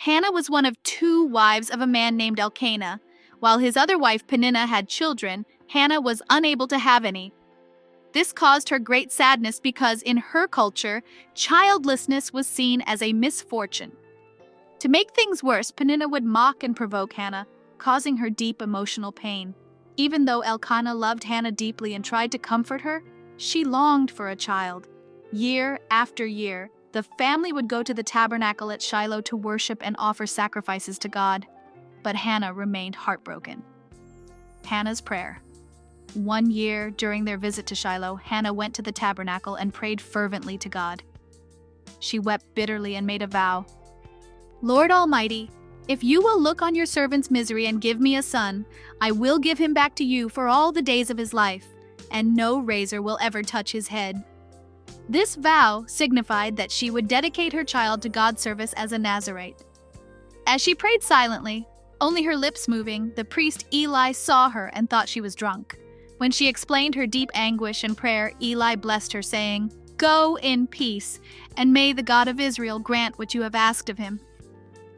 Hannah was one of two wives of a man named Elkanah. While his other wife Peninnah had children, Hannah was unable to have any. This caused her great sadness because in her culture, childlessness was seen as a misfortune. To make things worse, Peninnah would mock and provoke Hannah, causing her deep emotional pain. Even though Elkanah loved Hannah deeply and tried to comfort her, she longed for a child. Year after year, the family would go to the tabernacle at Shiloh to worship and offer sacrifices to God. But Hannah remained heartbroken. Hannah's prayer. One year, during their visit to Shiloh, Hannah went to the tabernacle and prayed fervently to God. She wept bitterly and made a vow. "Lord Almighty, if you will look on your servant's misery and give me a son, I will give him back to you for all the days of his life, and no razor will ever touch his head." This vow signified that she would dedicate her child to God's service as a Nazirite. As she prayed silently, only her lips moving, the priest Eli saw her and thought she was drunk. When she explained her deep anguish and prayer, Eli blessed her, saying, "Go in peace, and may the God of Israel grant what you have asked of him."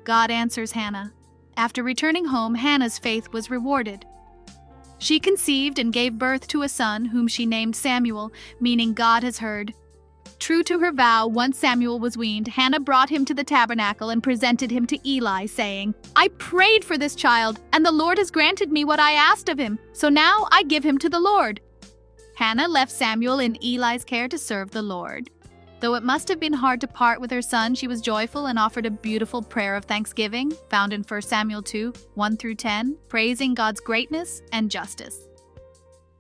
God answers Hannah. After returning home, Hannah's faith was rewarded. She conceived and gave birth to a son, whom she named Samuel, meaning God has heard. True to her vow, once Samuel was weaned, Hannah brought him to the tabernacle and presented him to Eli, saying, "I prayed for this child, and the Lord has granted me what I asked of him, so now I give him to the Lord." Hannah left Samuel in Eli's care to serve the Lord. Though it must have been hard to part with her son, she was joyful and offered a beautiful prayer of thanksgiving, found in 1 Samuel 2, 1-10, praising God's greatness and justice.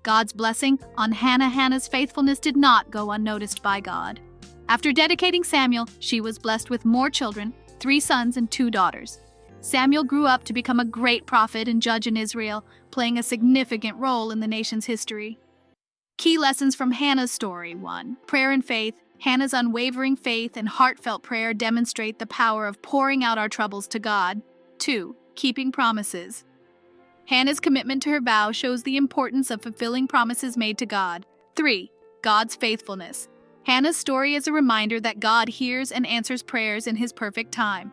God's blessing on Hannah's faithfulness did not go unnoticed by God. After dedicating Samuel, she was blessed with more children, 3 sons and 2 daughters. Samuel grew up to become a great prophet and judge in Israel, playing a significant role in the nation's history. Key lessons from Hannah's story. 1. Prayer and faith. Hannah's unwavering faith and heartfelt prayer demonstrate the power of pouring out our troubles to God. 2. Keeping promises. Hannah's commitment to her vow shows the importance of fulfilling promises made to God. 3. God's faithfulness. Hannah's story is a reminder that God hears and answers prayers in His perfect time.